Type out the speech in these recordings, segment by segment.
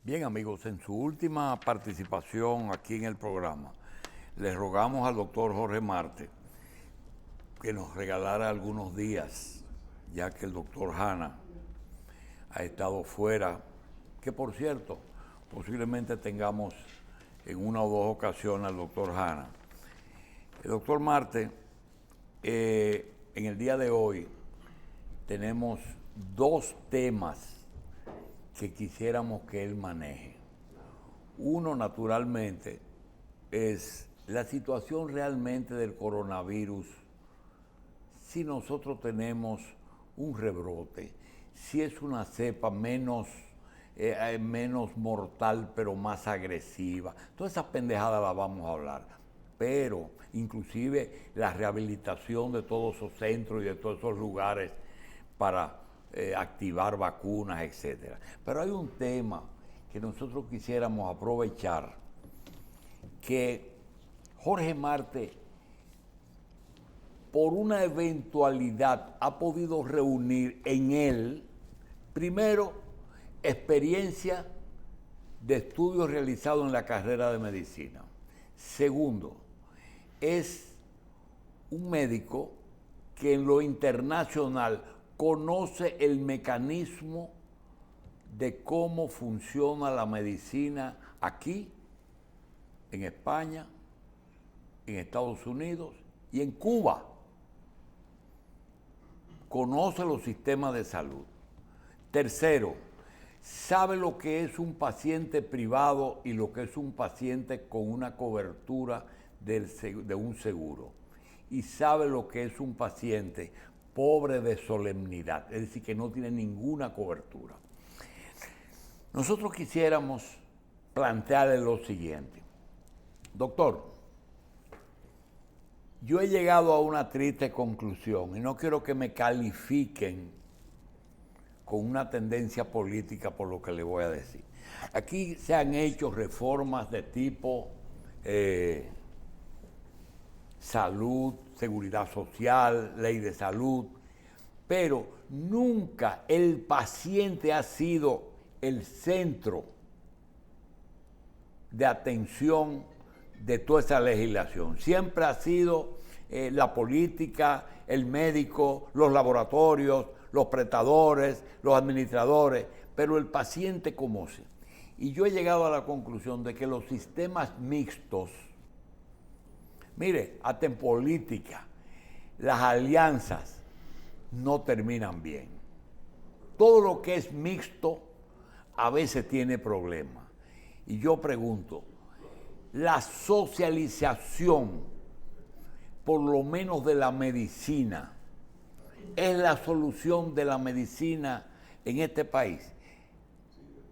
Bien, amigos, en su última participación aquí en el programa, le rogamos al doctor Jorge Marte que nos regalara algunos días, ya que el doctor Hanna ha estado fuera, que por cierto, posiblemente tengamos en una o dos ocasiones al doctor Hanna. El doctor Marte, en el día de hoy tenemos dos temas que quisiéramos que él maneje. Uno, naturalmente, es la situación realmente del coronavirus, si nosotros tenemos un rebrote, si es una cepa menos mortal pero más agresiva. Todas esas pendejadas las vamos a hablar, pero inclusive la rehabilitación de todos esos centros y de todos esos lugares para activar vacunas, etcétera. Pero hay un tema que nosotros quisiéramos aprovechar, que Jorge Marte, por una eventualidad, ha podido reunir en él, primero, experiencia de estudios realizados en la carrera de medicina. Segundo, es un médico que en lo internacional conoce el mecanismo de cómo funciona la medicina aquí, en España, en Estados Unidos y en Cuba. Conoce los sistemas de salud. Tercero, sabe lo que es un paciente privado y lo que es un paciente con una cobertura de un seguro. Y sabe lo que es un paciente pobre de solemnidad, es decir, que no tiene ninguna cobertura. Nosotros quisiéramos plantearle lo siguiente. Doctor, yo he llegado a una triste conclusión y no quiero que me califiquen con una tendencia política por lo que le voy a decir. Aquí se han hecho reformas de tipo salud, seguridad social, ley de salud, pero nunca el paciente ha sido el centro de atención de toda esa legislación. Siempre ha sido la política, el médico, los laboratorios, los prestadores, los administradores, pero el paciente como se. Y yo he llegado a la conclusión de que los sistemas mixtos, mire, hasta en política, las alianzas no terminan bien. Todo lo que es mixto a veces tiene problemas. Y yo pregunto, la socialización, por lo menos de la medicina, es la solución de la medicina en este país,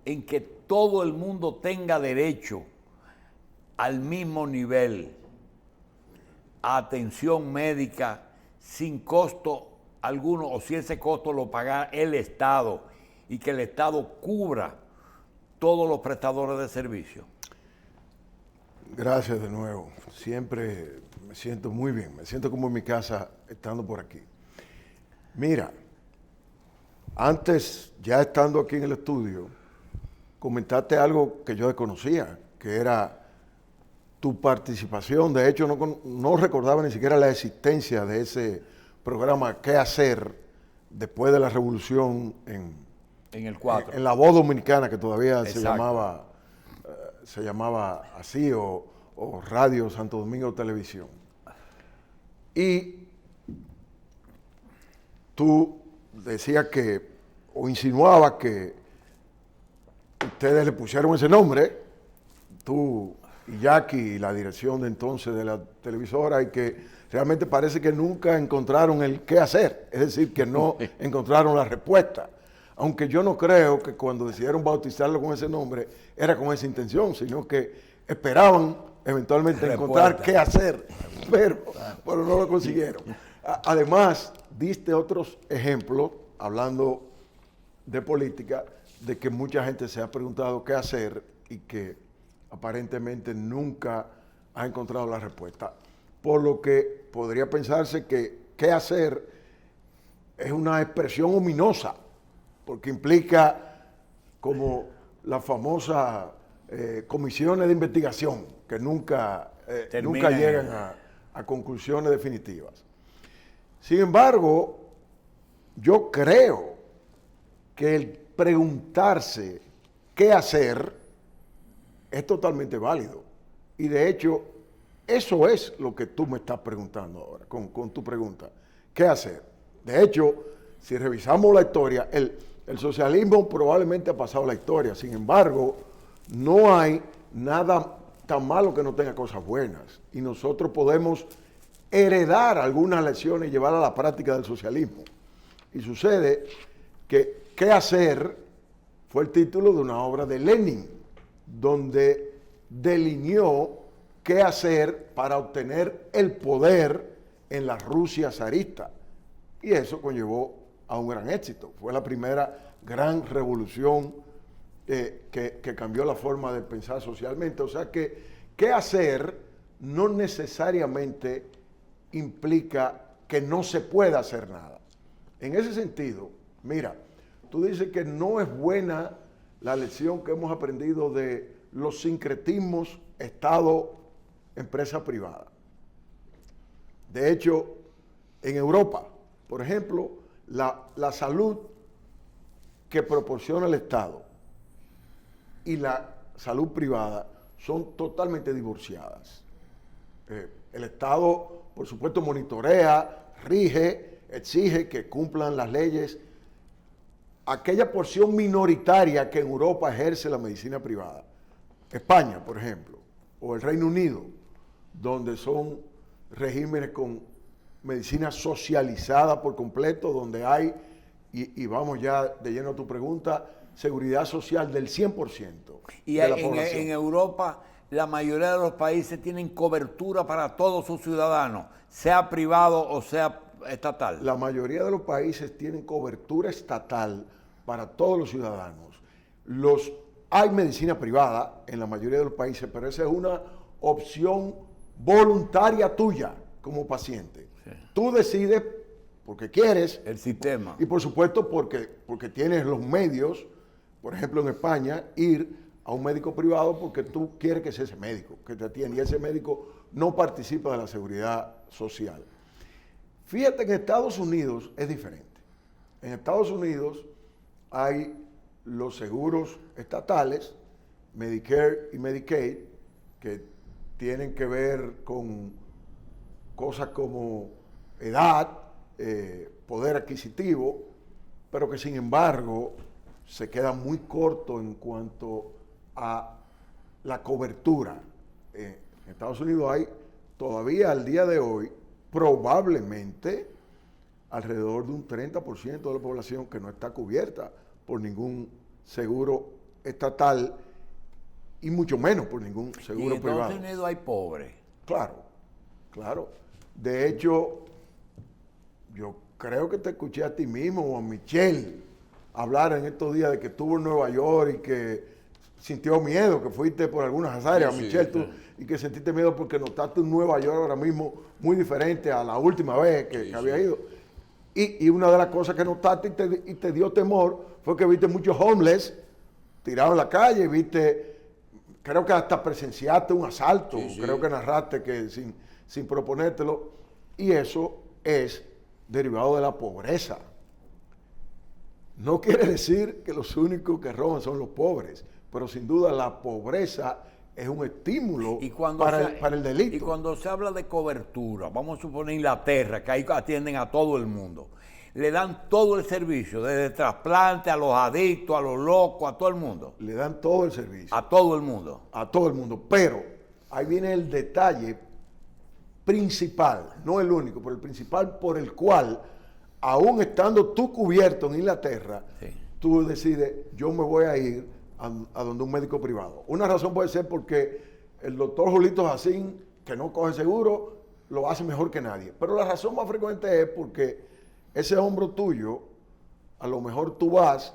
en que todo el mundo tenga derecho al mismo nivel a atención médica sin costo alguno, o si ese costo lo paga el Estado y que el Estado cubra todos los prestadores de servicios. Gracias de nuevo. Siempre me siento muy bien. Me siento como en mi casa estando por aquí. Mira, antes, ya estando aquí en el estudio, comentaste algo que yo desconocía, que era tu participación. De hecho, no recordaba ni siquiera la existencia de ese programa ¿Qué hacer? Después de la revolución en el 4. En la voz dominicana, que todavía Exacto. se llamaba así, o Radio Santo Domingo Televisión. Y tú decías que, o insinuabas que ustedes le pusieron ese nombre, tú y Jackie y la dirección de entonces de la televisora, y que realmente parece que nunca encontraron el qué hacer, es decir, que no encontraron la respuesta. Aunque yo no creo que cuando decidieron bautizarlo con ese nombre era con esa intención, sino que esperaban eventualmente encontrar qué hacer, pero no lo consiguieron. Además, diste otros ejemplos, hablando de política, de que mucha gente se ha preguntado qué hacer y que aparentemente nunca ha encontrado la respuesta. Por lo que podría pensarse que qué hacer es una expresión ominosa, porque implica como las famosas comisiones de investigación que nunca Terminan llegan a conclusiones definitivas. Sin embargo, yo creo que el preguntarse qué hacer es totalmente válido. Y de hecho, eso es lo que tú me estás preguntando ahora, con tu pregunta. ¿Qué hacer? De hecho, si revisamos la historia, el socialismo probablemente ha pasado la historia. Sin embargo, no hay nada tan malo que no tenga cosas buenas. Y nosotros podemos heredar algunas lecciones y llevar a la práctica del socialismo. Y sucede que ¿qué hacer? Fue el título de una obra de Lenin, donde delineó qué hacer para obtener el poder en la Rusia zarista. Y eso conllevó a un gran éxito. Fue la primera gran revolución que cambió la forma de pensar socialmente. O sea que qué hacer no necesariamente implica que no se pueda hacer nada. En ese sentido, mira, tú dices que no es buena la lección que hemos aprendido de los sincretismos Estado-empresa privada. De hecho, en Europa, por ejemplo, la salud que proporciona el Estado y la salud privada son totalmente divorciadas. El Estado, por supuesto, monitorea, rige, exige que cumplan las leyes aquella porción minoritaria que en Europa ejerce la medicina privada. España, por ejemplo, o el Reino Unido, donde son regímenes con medicina socializada por completo, donde hay, y vamos ya de lleno a tu pregunta, seguridad social del 100% y de la población. En Europa, la mayoría de los países tienen cobertura para todos sus ciudadanos, sea privado o sea estatal. La mayoría de los países tienen cobertura estatal para todos los ciudadanos. Hay medicina privada en la mayoría de los países, pero esa es una opción voluntaria tuya como paciente. Sí. Tú decides porque quieres. El sistema. Y por supuesto porque tienes los medios, por ejemplo en España, ir a un médico privado porque tú quieres que sea ese médico que te atiende y ese médico no participa de la seguridad social. Fíjate que en Estados Unidos es diferente. En Estados Unidos hay los seguros estatales, Medicare y Medicaid, que tienen que ver con cosas como edad, poder adquisitivo, pero que sin embargo se queda muy corto en cuanto a la cobertura. En Estados Unidos hay todavía al día de hoy probablemente alrededor de un 30% de la población que no está cubierta por ningún seguro estatal y mucho menos por ningún seguro privado. En Estados Unidos hay pobres. Claro, claro. De hecho, yo creo que te escuché a ti mismo o a Michelle hablar en estos días de que estuvo en Nueva York y que sintió miedo, que fuiste por algunas áreas, sí, Michelle, tú, y que sentiste miedo porque notaste un Nueva York ahora mismo muy diferente a la última vez que había ido. Y una de las cosas que notaste y te dio temor fue que viste muchos homeless tirados en la calle, viste, creo que hasta presenciaste un asalto, creo que narraste que sin proponértelo, y eso es derivado de la pobreza. No quiere decir que los únicos que roban son los pobres, pero sin duda la pobreza es un estímulo para el delito. Y cuando se habla de cobertura, vamos a suponer Inglaterra, que ahí atienden a todo el mundo, le dan todo el servicio, desde trasplante a los adictos, a los locos, a todo el mundo. Le dan todo el servicio. A todo el mundo. A todo el mundo, pero ahí viene el detalle principal, no el único, pero el principal por el cual, aún estando tú cubierto en Inglaterra, tú decides, yo me voy a ir a donde un médico privado. Una razón puede ser porque el doctor Julito Jacín, que no coge seguro, lo hace mejor que nadie. Pero la razón más frecuente es porque ese hombro tuyo, a lo mejor tú vas,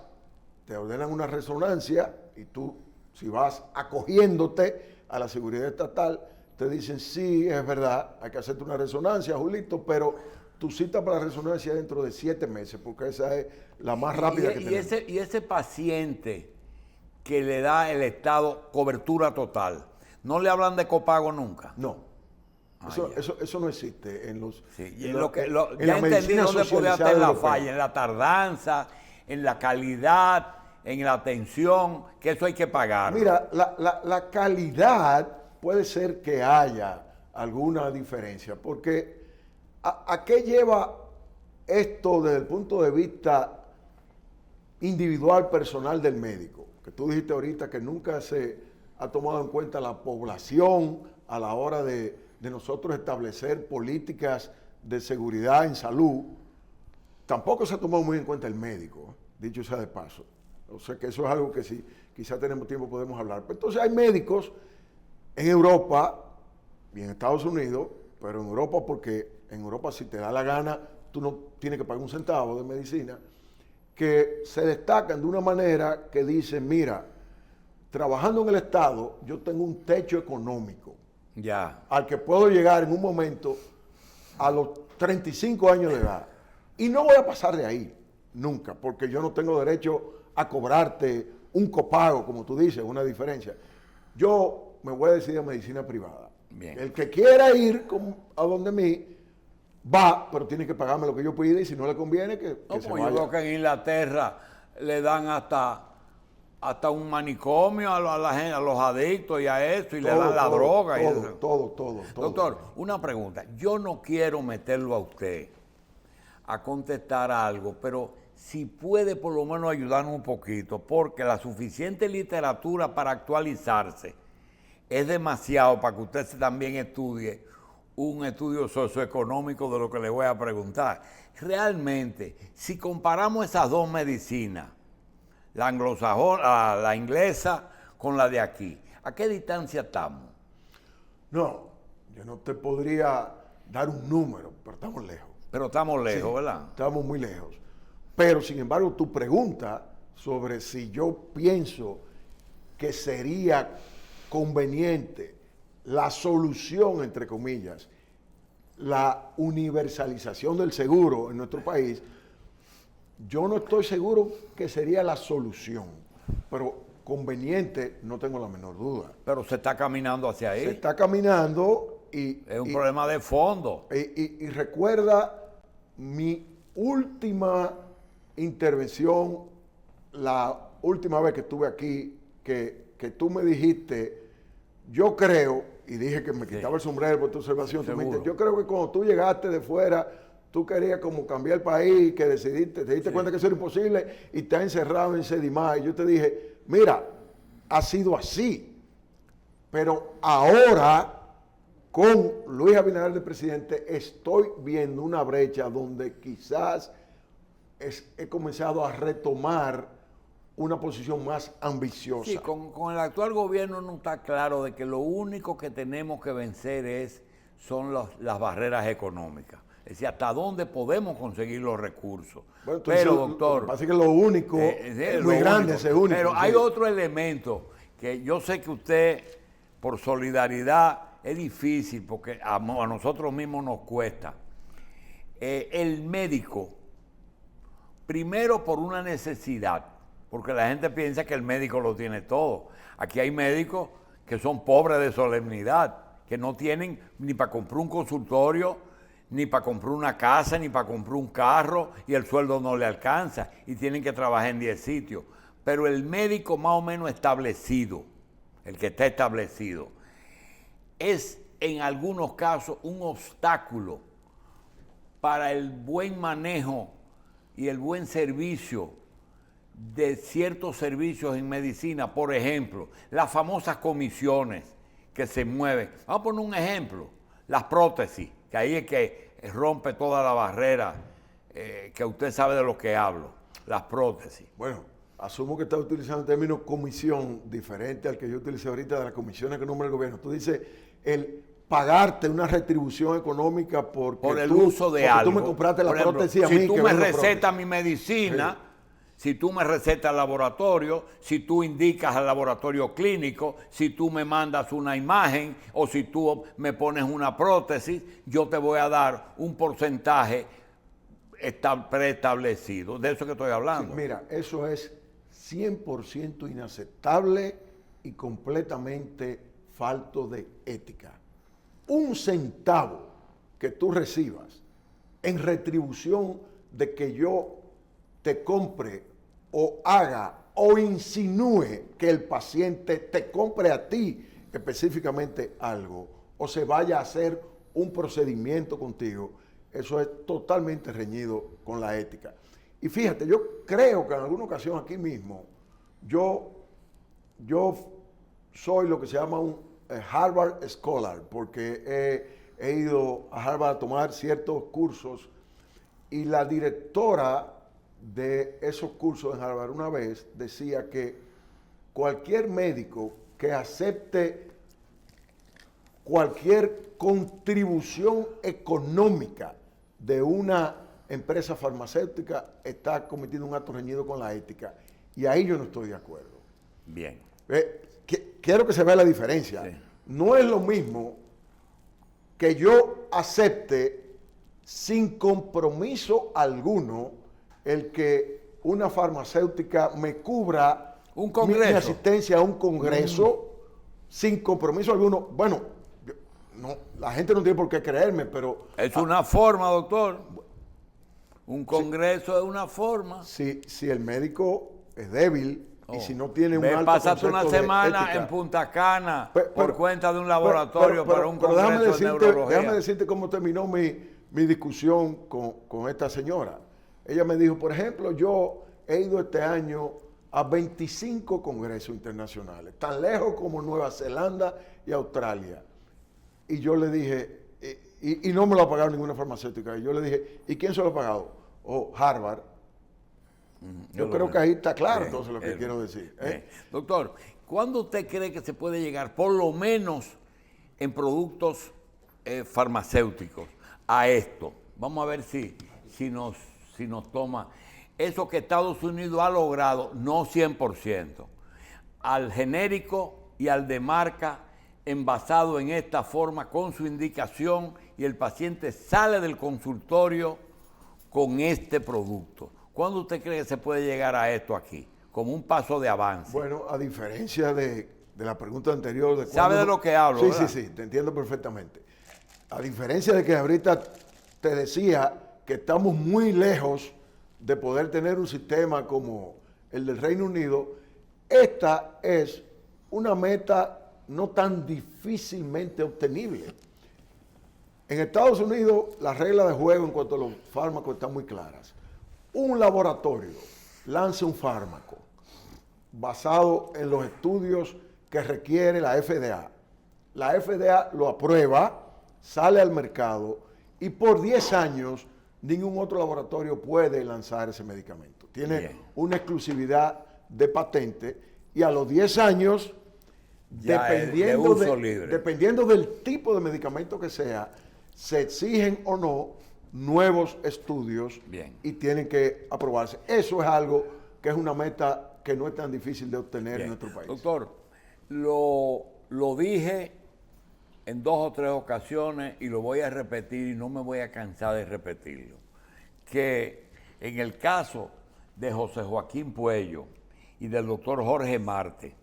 te ordenan una resonancia y tú, si vas acogiéndote a la seguridad estatal, te dicen, sí, es verdad, hay que hacerte una resonancia, Julito, pero tu cita para la resonancia es dentro de 7 meses, porque esa es la más rápida que tenemos. Y ese paciente que le da el Estado cobertura total. ¿No le hablan de copago nunca? No. Eso no existe en los. Sí, y en lo que, en ya la entendí medicina dónde podía socializada estar la europea. falla, en la tardanza, en la calidad, en la atención, que eso hay que pagar. Mira, la calidad puede ser que haya alguna diferencia, porque ¿a qué lleva esto desde el punto de vista individual, personal del médico? Que tú dijiste ahorita que nunca se ha tomado en cuenta la población a la hora de nosotros establecer políticas de seguridad en salud. Tampoco se ha tomado muy en cuenta el médico, dicho sea de paso. O sea que eso es algo que si quizá tenemos tiempo podemos hablar. Pero entonces hay médicos en Europa y en Estados Unidos, pero en Europa porque en Europa si te da la gana tú no tienes que pagar un centavo de medicina, que se destacan de una manera que dicen, mira, trabajando en el Estado yo tengo un techo económico Ya. al que puedo llegar en un momento a los 35 años de edad. Y no voy a pasar de ahí, nunca, porque yo no tengo derecho a cobrarte un copago, como tú dices, una diferencia. Yo me voy a decidir a medicina privada. Bien. El que quiera ir a donde mí, va, pero tiene que pagarme lo que yo pida y si no le conviene, que No, se pues vaya. yo creo que en Inglaterra le dan hasta un manicomio a la gente, a los adictos y a eso, y le dan la droga. Todo. Doctor, una pregunta. Yo no quiero meterlo a usted a contestar algo, pero si puede por lo menos ayudarnos un poquito, porque la suficiente literatura para actualizarse es demasiado para que usted también estudie un estudio socioeconómico de lo que le voy a preguntar. Realmente, si comparamos esas dos medicinas, la anglosajona, la inglesa con la de aquí, ¿a qué distancia estamos? No, yo no te podría dar un número, pero estamos lejos. Pero estamos lejos, Sí, ¿verdad? Estamos muy lejos. Pero, sin embargo, tu pregunta sobre si yo pienso que sería conveniente la solución, entre comillas, la universalización del seguro en nuestro país, yo no estoy seguro que sería la solución, pero conveniente no tengo la menor duda. Pero se está caminando hacia ahí. Se está caminando y... Es un problema de fondo. Y recuerda mi última intervención, la última vez que estuve aquí, que tú me dijiste, yo creo, y dije que me quitaba el sombrero por tu observación, tú me dijiste, yo creo que cuando tú llegaste de fuera, tú querías como cambiar el país, que decidiste, te diste cuenta que eso era imposible y te has encerrado en Sedimá. Y yo te dije, mira, ha sido así, pero ahora con Luis Abinader de presidente estoy viendo una brecha donde quizás he comenzado a retomar una posición más ambiciosa. Sí, con el actual gobierno no está claro de que lo único que tenemos que vencer son las barreras económicas. Es decir, hasta dónde podemos conseguir los recursos. Bueno, pero, doctor... Parece que lo único es muy grande, ese único. Pero hay otro elemento que yo sé que usted, por solidaridad, es difícil porque a nosotros mismos nos cuesta. El médico, primero por una necesidad, porque la gente piensa que el médico lo tiene todo. Aquí hay médicos que son pobres de solemnidad, que no tienen ni para comprar un consultorio, ni para comprar una casa, ni para comprar un carro, y el sueldo no le alcanza, y tienen que trabajar en 10 sitios. Pero el médico más o menos establecido, el que está establecido, es en algunos casos un obstáculo para el buen manejo y el buen servicio de ciertos servicios en medicina. Por ejemplo, las famosas comisiones que se mueven. Vamos a poner un ejemplo, las prótesis, que ahí es que rompe toda la barrera, que usted sabe de lo que hablo, las prótesis. Bueno, asumo que está utilizando el término comisión, diferente al que yo utilicé ahorita de las comisiones que nombra el gobierno. Tú dices, el pagarte una retribución económica por el uso de algo. Tú me compraste la prótesis a mí. Si tú me recetas mi medicina, si tú me recetas al laboratorio, si tú indicas al laboratorio clínico, si tú me mandas una imagen o si tú me pones una prótesis, yo te voy a dar un porcentaje preestablecido. De eso que estoy hablando. Sí, mira, eso es 100% inaceptable y completamente falto de ética. Un centavo que tú recibas en retribución de que yo te compre o haga o insinúe que el paciente te compre a ti específicamente algo o se vaya a hacer un procedimiento contigo, eso es totalmente reñido con la ética. Y fíjate, yo creo que en alguna ocasión aquí mismo, yo soy lo que se llama un Harvard Scholar, porque he ido a Harvard a tomar ciertos cursos y la directora de esos cursos en Harvard una vez decía que cualquier médico que acepte cualquier contribución económica de una empresa farmacéutica está cometiendo un acto reñido con la ética. Y ahí yo no estoy de acuerdo. Bien. Quiero que se vea la diferencia. Sí. No es lo mismo que yo acepte sin compromiso alguno el que una farmacéutica me cubra mi asistencia a un congreso sin compromiso alguno. Bueno, no, la gente no tiene por qué creerme, pero... Es una forma, doctor. Un congreso es una forma. Si el médico es débil y si no tiene un alto pasaste concepto una semana ética, en Punta Cana por cuenta de un laboratorio para un congreso de neurología. Déjame decirte cómo terminó mi discusión con esta señora. Ella me dijo, por ejemplo, yo he ido este año a 25 congresos internacionales, tan lejos como Nueva Zelanda y Australia. Y yo le dije, y no me lo ha pagado ninguna farmacéutica. Y yo le dije, ¿y quién se lo ha pagado? Oh, Harvard. Yo creo que ahí está claro entonces lo que quiero decir. Doctor, ¿cuándo usted cree que se puede llegar, por lo menos en productos farmacéuticos, a esto? Vamos a ver si nos toma eso que Estados Unidos ha logrado, no 100%, al genérico y al de marca envasado en esta forma con su indicación y el paciente sale del consultorio con este producto. ¿Cuándo usted cree que se puede llegar a esto aquí? Como un paso de avance. Bueno, a diferencia de la pregunta anterior... ¿Sabe de lo que hablo? Sí, sí, te entiendo perfectamente. A diferencia de que ahorita te decía que estamos muy lejos de poder tener un sistema como el del Reino Unido, esta es una meta no tan difícilmente obtenible. En Estados Unidos, las reglas de juego en cuanto a los fármacos están muy claras. Un laboratorio lanza un fármaco basado en los estudios que requiere la FDA. La FDA lo aprueba, sale al mercado y por 10 años ningún otro laboratorio puede lanzar ese medicamento. Tiene una exclusividad de patente y a los 10 años, dependiendo del tipo de medicamento que sea, se exigen o no nuevos estudios y tienen que aprobarse. Eso es algo que es una meta que no es tan difícil de obtener en nuestro país. Doctor, lo dije en 2 o 3 ocasiones y lo voy a repetir y no me voy a cansar de repetirlo, que en el caso de José Joaquín Puello y del doctor Jorge Marte,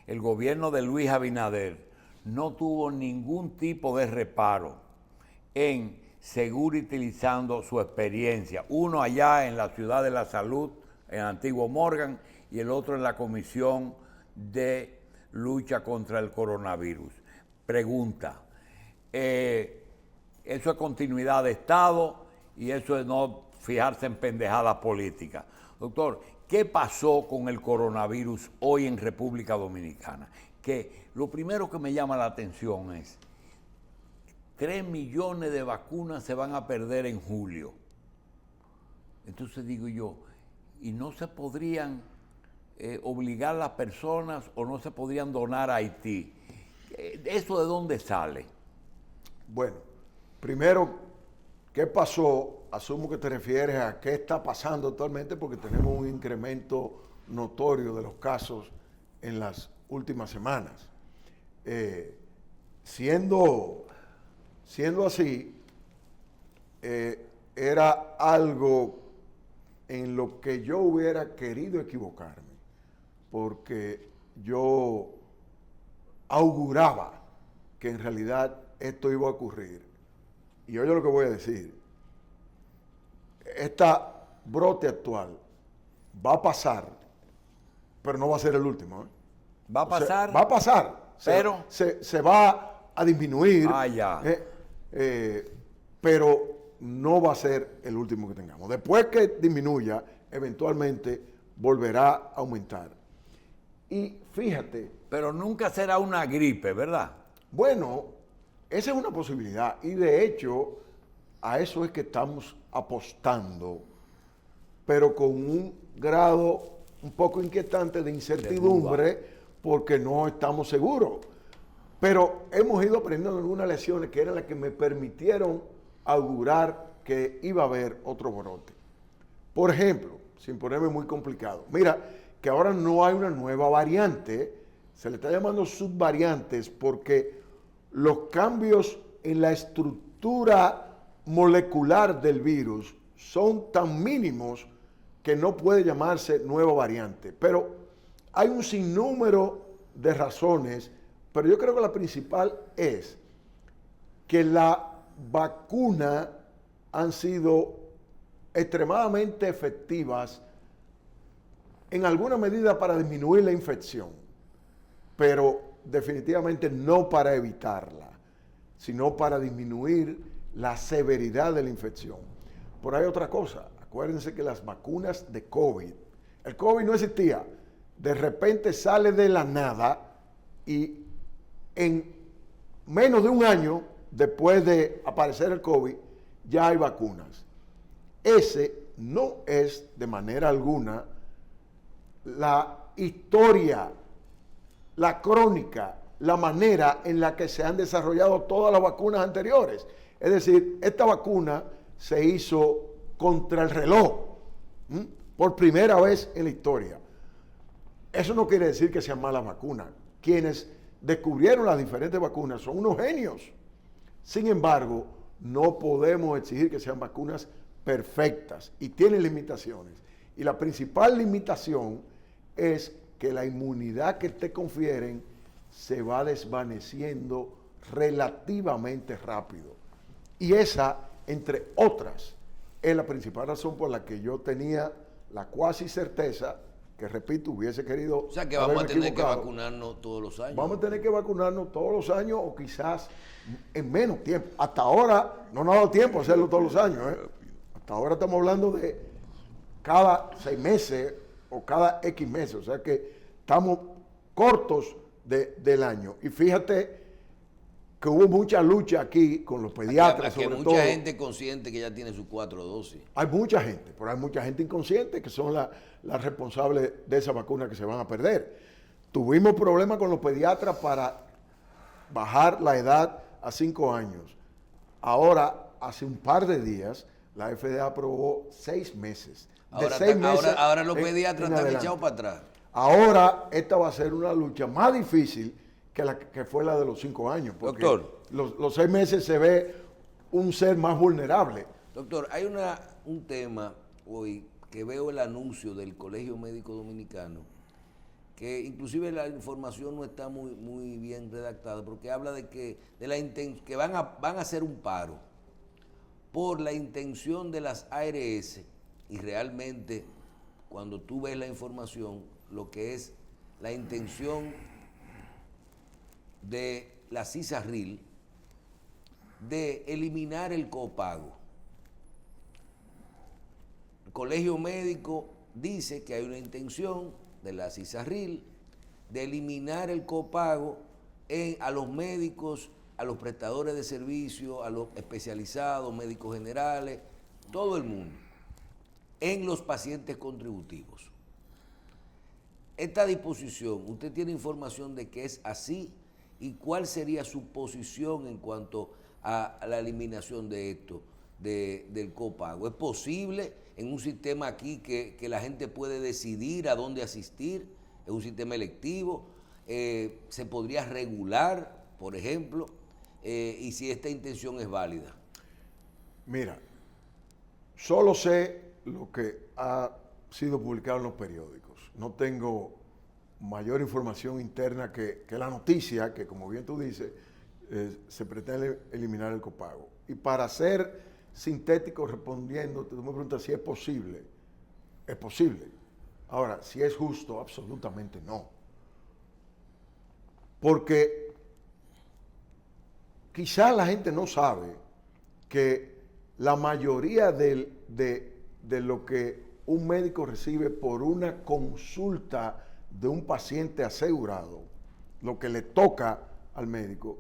el gobierno de Luis Abinader no tuvo ningún tipo de reparo en seguir utilizando su experiencia, uno allá en la Ciudad de la Salud, en Antiguo Morgan, y el otro en la Comisión de Lucha contra el Coronavirus. Pregunta, eso es continuidad de Estado y eso es no fijarse en pendejadas políticas. Doctor, ¿qué pasó con el coronavirus hoy en República Dominicana? Que lo primero que me llama la atención es 3 millones de vacunas se van a perder en julio. Entonces digo yo, ¿y no se podrían obligar a las personas o no se podrían donar a Haití? ¿Eso de dónde sale? Bueno, primero, ¿qué pasó? Asumo que te refieres a qué está pasando actualmente porque tenemos un incremento notorio de los casos en las últimas semanas. Siendo así, era algo en lo que yo hubiera querido equivocarme. porque yo auguraba que en realidad esto iba a ocurrir. Y oye lo que voy a decir. Esta brote actual va a pasar, pero no va a ser el último. ¿Va a pasar? Va a pasar, pero se va a disminuir, ya. pero no va a ser el último que tengamos. Después que disminuya, eventualmente volverá a aumentar. Y fíjate. Pero nunca será una gripe, ¿verdad? Bueno, esa es una posibilidad. Y de hecho, a eso es que estamos apostando, pero con un grado un poco inquietante de incertidumbre, porque no estamos seguros. Pero hemos ido aprendiendo algunas lecciones que eran las que me permitieron augurar que iba a haber otro brote. Por ejemplo, sin ponerme muy complicado, mira que ahora no hay una nueva variante, se le está llamando subvariantes porque los cambios en la estructura molecular del virus son tan mínimos que no puede llamarse nueva variante. Pero hay un sinnúmero de razones, pero yo creo que la principal es que la vacuna han sido extremadamente efectivas en alguna medida para disminuir la infección, pero definitivamente no para evitarla, sino para disminuir la severidad de la infección. Por ahí otra cosa, acuérdense que las vacunas de COVID, el COVID no existía, de repente sale de la nada y en menos de un año después de aparecer el COVID ya hay vacunas. Ese no es de manera alguna la historia, la crónica, la manera en la que se han desarrollado todas las vacunas anteriores. Es decir, esta vacuna se hizo contra el reloj, por primera vez en la historia. Eso no quiere decir que sean malas vacunas. Quienes descubrieron las diferentes vacunas son unos genios. Sin embargo, no podemos exigir que sean vacunas perfectas y tienen limitaciones. Y la principal limitación es que la inmunidad que te confieren se va desvaneciendo relativamente rápido. Y esa, entre otras, es la principal razón por la que yo tenía la cuasi certeza que, repito, hubiese querido. O sea que vamos a tener que vacunarnos todos los años. Vamos a tener que vacunarnos todos los años o quizás en menos tiempo. Hasta ahora no nos ha dado tiempo a hacerlo todos los años. Hasta ahora estamos hablando de cada 6 meses o cada X meses. O sea que estamos cortos del año. Y fíjate que hubo mucha lucha aquí con los pediatras. Aquí hay mucha gente consciente que ya tiene sus 4 dosis. Hay mucha gente, pero hay mucha gente inconsciente que son las responsables de esa vacuna que se van a perder. Tuvimos problemas con los pediatras para bajar la edad a 5 años. Ahora, hace un par de días, la FDA aprobó 6 meses. Ahora los pediatras están echados para atrás. Ahora, esta va a ser una lucha más difícil que la que fue la de los 5 años. Porque Doctor, los 6 meses se ve un ser más vulnerable. Doctor, hay un tema hoy que veo el anuncio del Colegio Médico Dominicano, que inclusive la información no está muy bien redactada, porque habla de que van a hacer un paro por la intención de las ARS, y realmente cuando tú ves la información, lo que es la intención de la CISARRIL de eliminar el copago. El Colegio Médico dice que hay una intención de la CISARRIL de eliminar el copago a los médicos, a los prestadores de servicio, a los especializados, médicos generales, todo el mundo, en los pacientes contributivos. Esta disposición, ¿usted tiene información de que es así? ¿Y cuál sería su posición en cuanto a la eliminación de esto, del copago? ¿Es posible en un sistema aquí que la gente puede decidir a dónde asistir? ¿Es un sistema electivo? ¿Se podría regular, por ejemplo? Y si esta intención es válida. Mira, solo sé lo que ha sido publicado en los periódicos. No tengo mayor información interna que la noticia, que como bien tú dices, se pretende eliminar el copago. Y para ser sintético respondiendo, tú me preguntas si es posible. Es posible. Ahora, si es justo, absolutamente no. Porque quizás la gente no sabe que la mayoría de lo que un médico recibe por una consulta de un paciente asegurado, lo que le toca al médico,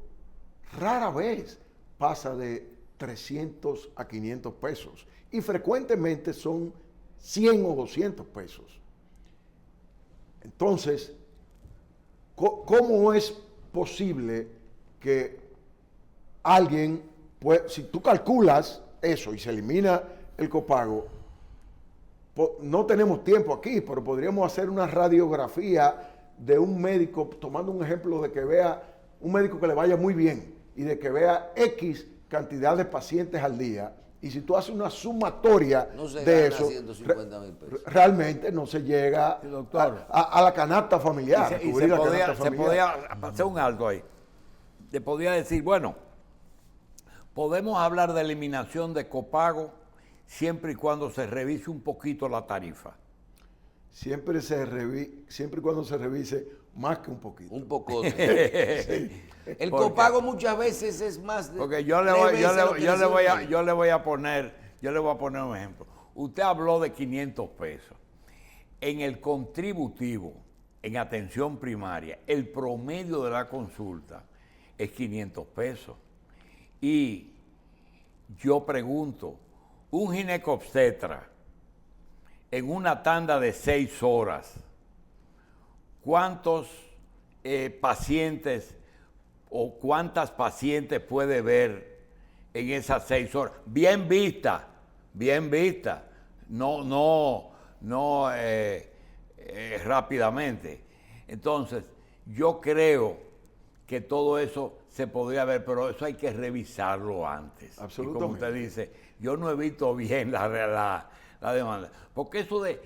rara vez pasa de 300 a 500 pesos y frecuentemente son 100 o 200 pesos. Entonces, ¿cómo es posible que alguien, pues, si tú calculas eso y se elimina el copago, no tenemos tiempo aquí, pero podríamos hacer una radiografía de un médico, tomando un ejemplo de que vea un médico que le vaya muy bien y de que vea X cantidad de pacientes al día, y si tú haces una sumatoria No se de gana eso, 150,000 pesos. realmente no se llega Sí, doctor. a la canasta familiar. a Y cubrir la canasta se familiar. podía hacer un alto ahí. Se podía decir, bueno, podemos hablar de eliminación de copago siempre y cuando se revise un poquito la tarifa. Siempre y cuando se revise más que un poquito. Un poco. El ¿Por qué? copago muchas veces es más de Porque yo le voy a poner un ejemplo. Usted habló de 500 pesos. En el contributivo, en atención primaria, el promedio de la consulta es 500 pesos. Y yo pregunto, un ginecobstetra en una tanda de 6 horas, ¿cuántos pacientes o cuántas pacientes puede ver en esas 6 horas? Bien vista, no rápidamente. Entonces, yo creo que todo eso se podría ver, pero eso hay que revisarlo antes. Absolutamente. Y como usted dice, yo no he visto bien la demanda. Porque eso de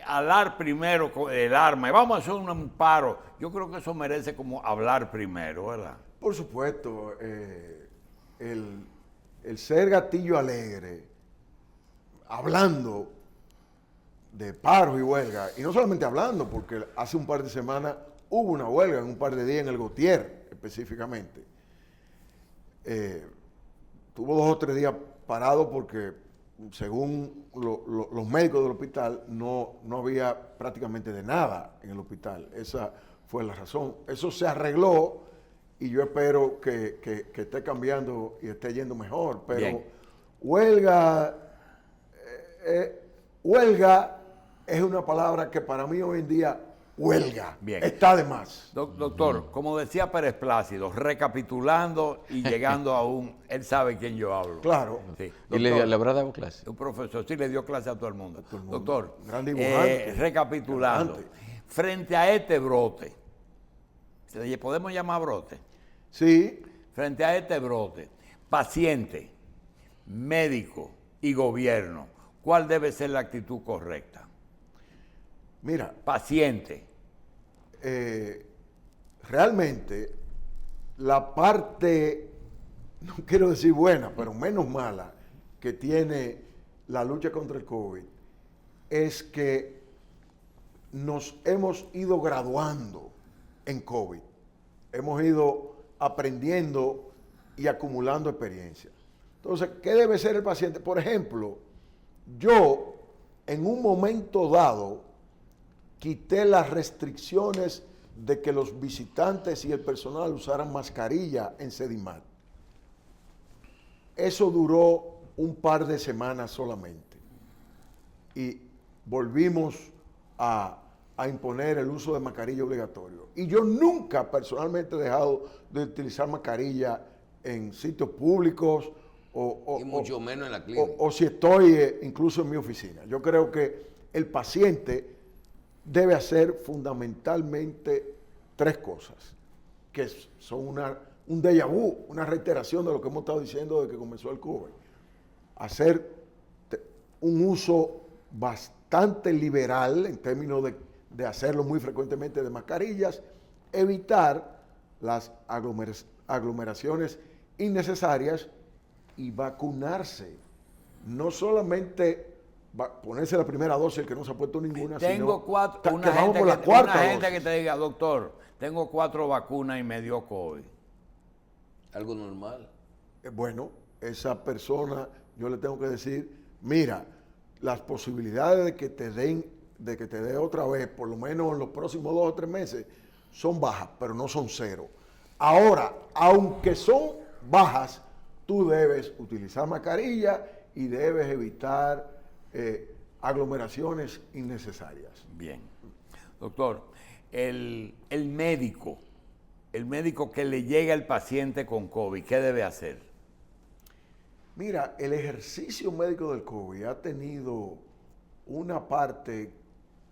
hablar primero con el arma y vamos a hacer un paro, yo creo que eso merece como hablar primero, ¿verdad? Por supuesto, el ser gatillo alegre, hablando de paro y huelga, y no solamente hablando, porque hace un par de semanas hubo una huelga, en un par de días en el Gautier específicamente. Tuvo 2 o 3 días parado porque según los médicos del hospital no había prácticamente de nada en el hospital. Esa fue la razón. Eso se arregló y yo espero que esté cambiando y esté yendo mejor. Pero Bien. Huelga es una palabra que para mí hoy en día huelga. Bien. Está de más. Doctor, como decía Pérez Plácido, recapitulando y llegando a él sabe quién yo hablo. Claro. Sí. ¿Y le habrá dado clase? Un profesor, sí le dio clase a todo el mundo. todo el mundo. Doctor, Gran dibujante. recapitulando, Cantante. frente a este brote, ¿podemos llamar brote? Sí, Frente a este brote, paciente, médico y gobierno, ¿cuál debe ser la actitud correcta? mira, Paciente, realmente la parte, no quiero decir buena, pero menos mala que tiene la lucha contra el COVID es que nos hemos ido graduando en COVID. Hemos ido aprendiendo y acumulando experiencia. Entonces, ¿qué debe ser el paciente? Por ejemplo, yo en un momento dado quité las restricciones de que los visitantes y el personal usaran mascarilla en Sedimat. Eso duró un par de semanas solamente. Y volvimos a imponer el uso de mascarilla obligatorio. Y yo nunca personalmente he dejado de utilizar mascarilla en sitios públicos Y mucho menos en la clínica. o si estoy incluso en mi oficina. Yo creo que el paciente debe hacer fundamentalmente 3 cosas, que son un déjà vu, una reiteración de lo que hemos estado diciendo desde que comenzó el COVID. Hacer un uso bastante liberal en términos de hacerlo muy frecuentemente de mascarillas, evitar las aglomeraciones innecesarias y vacunarse. No solamente ponerse la primera dosis, el que no se ha puesto ninguna, Tengo sino cuatro, que vamos por la cuarta una gente dosis. que te diga, doctor, tengo 4 vacunas y me dio COVID. Algo normal. Bueno, esa persona, yo le tengo que decir, mira, las posibilidades de que te dé otra vez, por lo menos en los próximos 2 o 3 meses, son bajas, pero no son cero. Ahora, aunque son bajas, tú debes utilizar mascarilla y debes evitar aglomeraciones innecesarias. Bien. Doctor, el médico que le llega al paciente con COVID, ¿qué debe hacer? Mira, el ejercicio médico del COVID ha tenido una parte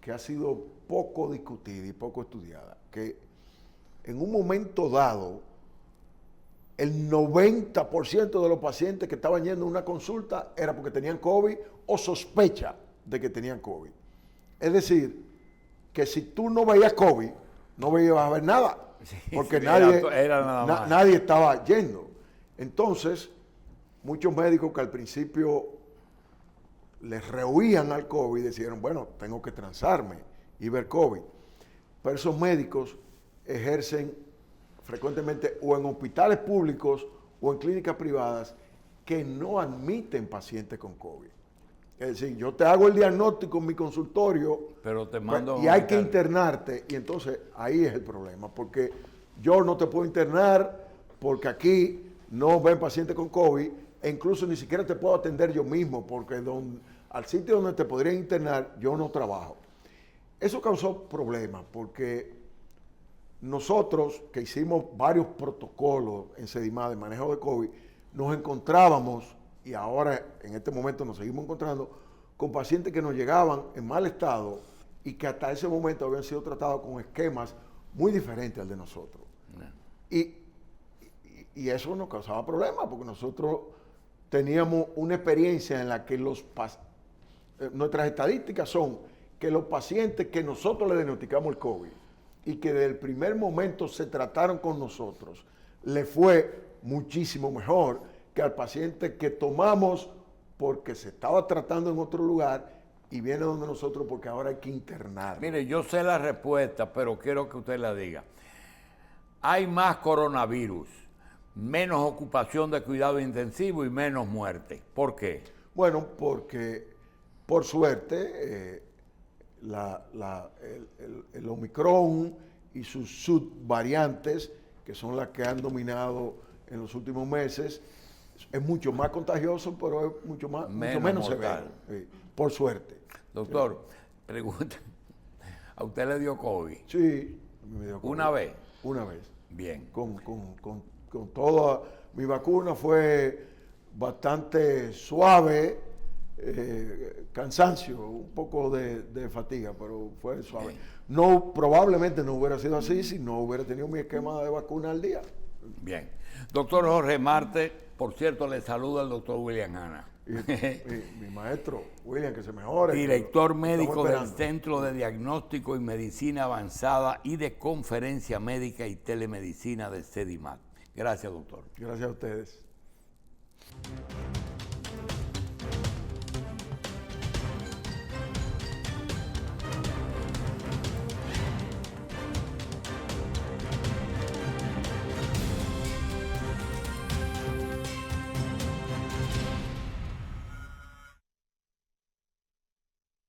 que ha sido poco discutida y poco estudiada, que en un momento dado, el 90% de los pacientes que estaban yendo a una consulta era porque tenían COVID o sospecha de que tenían COVID. Es decir, que si tú no veías COVID, no ibas a ver nada, Sí, porque sí, era nada más. nadie estaba yendo. Entonces, muchos médicos que al principio les rehuían al COVID decían, bueno, tengo que transarme y ver COVID. Pero esos médicos ejercen frecuentemente o en hospitales públicos o en clínicas privadas que no admiten pacientes con COVID. Es decir, yo te hago el diagnóstico en mi consultorio, Pero te mando y hay que internarte, y entonces ahí es el problema, porque yo no te puedo internar porque aquí no ven pacientes con COVID, e incluso ni siquiera te puedo atender yo mismo, porque al sitio donde te podría internar yo no trabajo. Eso causó problemas, porque nosotros que hicimos varios protocolos en Sedimá de manejo de COVID, nos encontrábamos, y ahora en este momento nos seguimos encontrando, con pacientes que nos llegaban en mal estado y que hasta ese momento habían sido tratados con esquemas muy diferentes al de nosotros. Y eso nos causaba problemas, porque nosotros teníamos una experiencia en la que nuestras estadísticas son que los pacientes que nosotros le diagnosticamos el COVID y que desde el primer momento se trataron con nosotros, le fue muchísimo mejor que al paciente que tomamos porque se estaba tratando en otro lugar y viene donde nosotros porque ahora hay que internar. Mire, yo sé la respuesta, pero quiero que usted la diga. Hay más coronavirus, menos ocupación de cuidado intensivo y menos muerte. ¿Por qué? Bueno, porque por suerte el Omicron y sus subvariantes, que son las que han dominado en los últimos meses, es mucho más contagioso, pero es mucho menos severo, por suerte. Doctor, pregunta, ¿a usted le dio COVID? Sí, me dio COVID. ¿Una vez? Una vez. Bien. Con toda mi vacuna fue bastante suave, cansancio, un poco de fatiga, pero fue suave. Bien. No, probablemente no hubiera sido así si no hubiera tenido mi esquema de vacuna al día. Bien. Doctor Jorge Marte, por cierto, le saluda al doctor William Hanna. Y mi maestro, William, que se mejore. Director médico del esperando. Centro de Diagnóstico y Medicina Avanzada y de Conferencia Médica y Telemedicina de CEDIMAT. Gracias, doctor. Gracias a ustedes.